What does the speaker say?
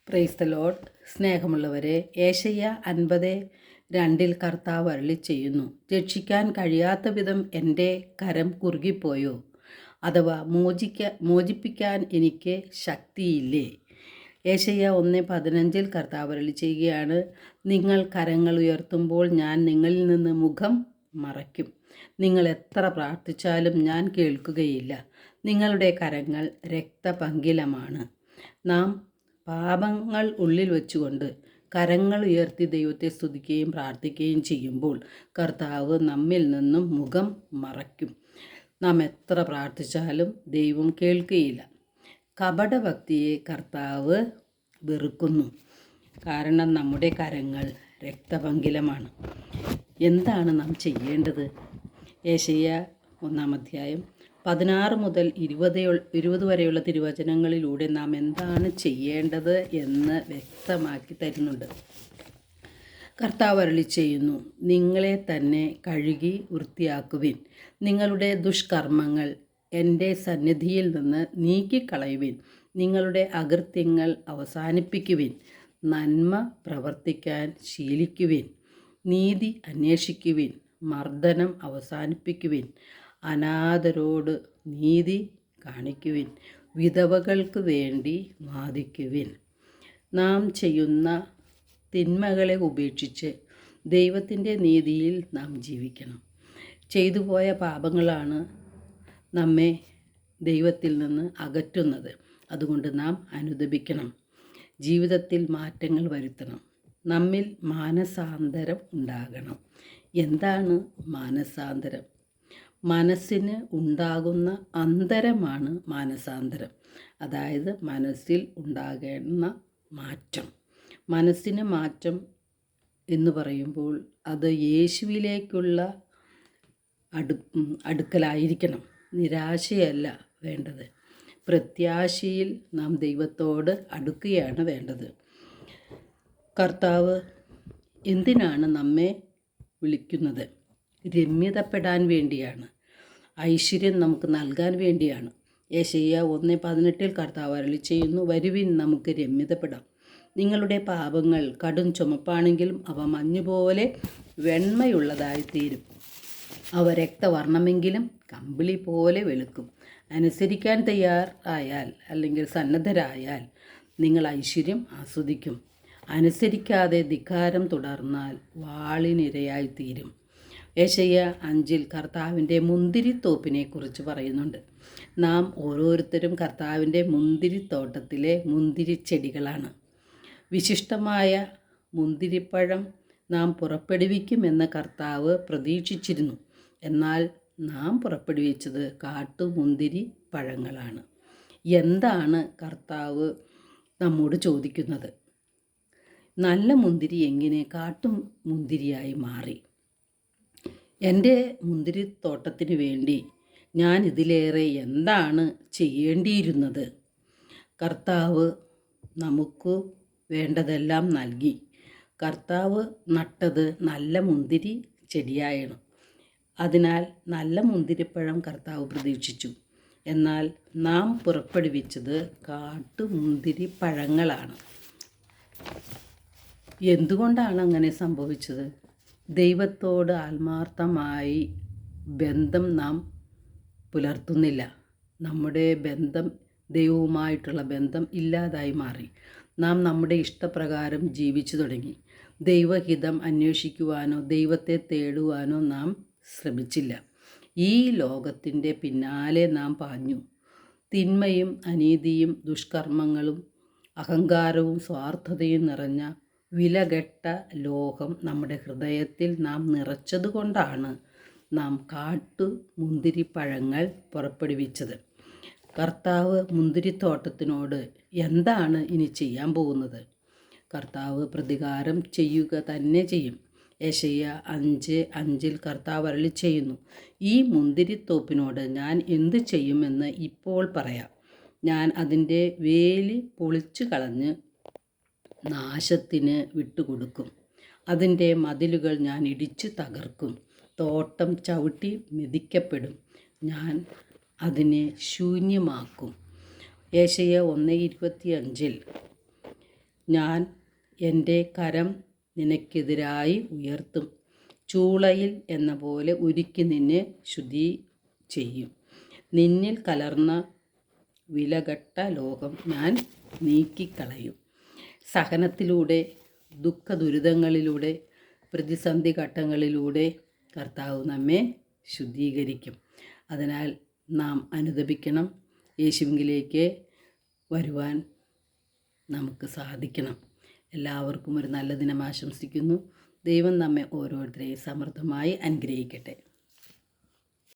Praise the Lord. സ്നേഹമുള്ളവരെ, ഏശയ്യ 50:2 കർത്താവ് അരുളി ചെയ്യുന്നു, രക്ഷിക്കാൻ കഴിയാത്ത വിധം എൻ്റെ കരം കുറുകിപ്പോയോ? അഥവാ മോചിപ്പിക്കാൻ എനിക്ക് ശക്തിയില്ലേ? ഏശയ്യ 1:15 കർത്താവ് അരുളി ചെയ്യുകയാണ്, നിങ്ങൾ കരങ്ങൾ ഉയർത്തുമ്പോൾ ഞാൻ നിങ്ങളിൽ നിന്ന് മുഖം മറയ്ക്കും. നിങ്ങൾ എത്ര പ്രാർത്ഥിച്ചാലും ഞാൻ കേൾക്കുകയില്ല. നിങ്ങളുടെ കരങ്ങൾ രക്തപങ്കിലമാണ്. നാം പാപങ്ങൾ ഉള്ളിൽ വെച്ചുകൊണ്ട് കരങ്ങൾ ഉയർത്തി ദൈവത്തെ സ്തുതിക്കുകയും പ്രാർത്ഥിക്കുകയും ചെയ്യുമ്പോൾ കർത്താവ് നമ്മിൽ നിന്നും മുഖം മറയ്ക്കും. നാം എത്ര പ്രാർത്ഥിച്ചാലും ദൈവം കേൾക്കുകയില്ല. കപടഭക്തിയെ കർത്താവ് വെറുക്കുന്നു. കാരണം നമ്മുടെ കരങ്ങൾ രക്തപങ്കിലമാണ്. എന്താണ് നാം ചെയ്യേണ്ടത്? ഏശയ്യ 1-16 മുതൽ 20 വരെയുള്ള തിരുവചനങ്ങളിലൂടെ നാം എന്താണ് ചെയ്യേണ്ടത് എന്ന് വ്യക്തമാക്കി തരുന്നുണ്ട്. കർത്താവ് അരുളി ചെയ്യുന്നു, നിങ്ങളെ തന്നെ കഴുകി വൃത്തിയാക്കുവിൻ. നിങ്ങളുടെ ദുഷ്കർമ്മങ്ങൾ എൻ്റെ സന്നിധിയിൽ നിന്ന് നീക്കിക്കളയുവിൻ. നിങ്ങളുടെ അകൃത്യങ്ങൾ അവസാനിപ്പിക്കുവിൻ. നന്മ പ്രവർത്തിക്കാൻ ശീലിക്കുവിൻ. നീതി അന്വേഷിക്കുവിൻ. മർദ്ദനം അവസാനിപ്പിക്കുവിൻ. അനാഥരോട് നീതി കാണിക്കുവിൻ. വിധവകൾക്ക് വേണ്ടി വാദിക്കുവിൻ. നാം ചെയ്യുന്ന തിന്മകളെ ഉപേക്ഷിച്ച് ദൈവത്തിൻ്റെ നീതിയിൽ നാം ജീവിക്കണം. ചെയ്തുപോയ പാപങ്ങളാണ് നമ്മെ ദൈവത്തിൽ നിന്ന് അകറ്റുന്നത്. അതുകൊണ്ട് നാം അനുതപിക്കണം. ജീവിതത്തിൽ മാറ്റങ്ങൾ വരുത്തണം. നമ്മിൽ മാനസാന്തരം ഉണ്ടാകണം. എന്താണ് മാനസാന്തരം? മനസ്സിന് ഉണ്ടാകുന്ന അന്തരമാണ് മാനസാന്തരം. അതായത് മനസ്സിൽ ഉണ്ടാകുന്ന മാറ്റം. മനസ്സിന് മാറ്റം എന്ന് പറയുമ്പോൾ അത് യേശുവിലേക്കുള്ള അടുക്കലായിരിക്കണം. നിരാശയല്ല വേണ്ടത്. പ്രത്യാശയിൽ നാം ദൈവത്തോട് അടുക്കുകയാണ് വേണ്ടത്. കർത്താവ് എന്തിനാണ് നമ്മെ വിളിക്കുന്നത്? രമ്യതപ്പെടാൻ വേണ്ടിയാണ്. ഐശ്വര്യം നമുക്ക് നൽകാൻ വേണ്ടിയാണ്. ഏശയ്യ 1:18 കർത്താവ് അരുളി ചെയ്യുന്നു, വരുവിൻ, നമുക്ക് രമ്യതപ്പെടാം. നിങ്ങളുടെ പാപങ്ങൾ കടും ചുമപ്പാണെങ്കിലും അവ മഞ്ഞുപോലെ വെണ്മയുള്ളതായിത്തീരും. അവ രക്തവർണ്ണമെങ്കിലും കമ്പിളി പോലെ വെളുക്കും. അനുസരിക്കാൻ തയ്യാറായാൽ അല്ലെങ്കിൽ സന്നദ്ധരായാൽ നിങ്ങൾ ഐശ്വര്യം ആസ്വദിക്കും. അനുസരിക്കാതെ ധിക്കാരം തുടർന്നാൽ വാളിനിരയായിത്തീരും. ഏശയ്യ 5 കർത്താവിൻ്റെ മുന്തിരിത്തോപ്പിനെ കുറിച്ച് പറയുന്നുണ്ട്. നാം ഓരോരുത്തരും കർത്താവിൻ്റെ മുന്തിരിത്തോട്ടത്തിലെ മുന്തിരിച്ചെടികളാണ്. വിശിഷ്ടമായ മുന്തിരിപ്പഴം നാം പുറപ്പെടുവിക്കുമെന്ന് കർത്താവ് പ്രതീക്ഷിച്ചിരുന്നു. എന്നാൽ നാം പുറപ്പെടുവിച്ചത് കാട്ടുമുന്തിരി പഴങ്ങളാണ്. എന്താണ് കർത്താവ് നമ്മോട് ചോദിക്കുന്നത്? നല്ല മുന്തിരി എങ്ങനെ കാട്ടുമുന്തിരിയായി മാറി? എൻ്റെ മുന്തിരിത്തോട്ടത്തിന് വേണ്ടി ഞാൻ ഇതിലേറെ എന്താണ് ചെയ്യേണ്ടിയിരുന്നത്? കർത്താവ് നമുക്ക് വേണ്ടതെല്ലാം നൽകി. കർത്താവ് നട്ടത് നല്ല മുന്തിരി ചെടിയായാണ്. അതിനാൽ നല്ല മുന്തിരിപ്പഴം കർത്താവ് പ്രതീക്ഷിച്ചു. എന്നാൽ നാം പുറപ്പെടുവിച്ചത് കാട്ടുമുന്തിരി പഴങ്ങളാണ്. എന്തുകൊണ്ടാണ് അങ്ങനെ സംഭവിച്ചത്? ദൈവത്തോട് ആത്മാർത്ഥമായി ബന്ധം നാം പുലർത്തുന്നില്ല. നമ്മുടെ ബന്ധം, ദൈവവുമായിട്ടുള്ള ബന്ധം ഇല്ലാതായി മാറി. നാം നമ്മുടെ ഇഷ്ടപ്രകാരം ജീവിച്ചു തുടങ്ങി. ദൈവഹിതം അന്വേഷിക്കുവാനോ ദൈവത്തെ തേടുവാനോ നാം ശ്രമിച്ചില്ല. ഈ ലോകത്തിൻ്റെ പിന്നാലെ നാം പാഞ്ഞു. തിന്മയും അനീതിയും ദുഷ്കർമ്മങ്ങളും അഹങ്കാരവും സ്വാർത്ഥതയും നിറഞ്ഞ വിലകെട്ട ലോകം നമ്മുടെ ഹൃദയത്തിൽ നാം നിറച്ചതുകൊണ്ടാണ് നാം മുന്തിരിപ്പഴങ്ങൾ പുറപ്പെടുവിച്ചത്. കർത്താവ് മുന്തിരിത്തോട്ടത്തിനോട് എന്താണ് ഇനി ചെയ്യാൻ പോകുന്നത്? കർത്താവ് പ്രതികാരം ചെയ്യുക തന്നെ ചെയ്യും. ഏശയ്യ 5:5 കർത്താവ് അരുളി ചെയ്യുന്നു, ഈ മുന്തിരിത്തോപ്പിനോട് ഞാൻ എന്ത് ചെയ്യുമെന്ന് ഇപ്പോൾ പറയാം. ഞാൻ അതിൻ്റെ വേലി പൊളിച്ചു കളഞ്ഞ് നാശത്തിന് വിട്ടുകൊടുക്കും. അതിൻ്റെ മതിലുകൾ ഞാൻ ഇടിച്ചു തകർക്കും. തോട്ടം ചവിട്ടി മെതിക്കപ്പെടും. ഞാൻ അതിനെ ശൂന്യമാക്കും. ഏശയ്യ 1:25 ഞാൻ എൻ്റെ കരം നിനക്കെതിരായി ഉയർത്തും. ചൂളയിൽ എന്ന പോലെ ഉരുക്കി നിന്നെ ശുദ്ധി ചെയ്യും. നിന്നിൽ കലർന്ന വിലകെട്ട ലോകം ഞാൻ നീക്കിക്കളയും. സഹനത്തിലൂടെ, ദുഃഖദുരിതങ്ങളിലൂടെ, പ്രതിസന്ധി ഘട്ടങ്ങളിലൂടെ കർത്താവ് നമ്മെ ശുദ്ധീകരിക്കും. അതിനാൽ നാം അനുദപിക്കണം. യേശുവിലേക്ക് വരുവാൻ നമുക്ക് സാധിക്കണം. എല്ലാവർക്കും ഒരു നല്ല ദിനം ആശംസിക്കുന്നു. ദൈവം നമ്മെ ഓരോരുത്തരെയും സമൃദ്ധമായി അനുഗ്രഹിക്കട്ടെ.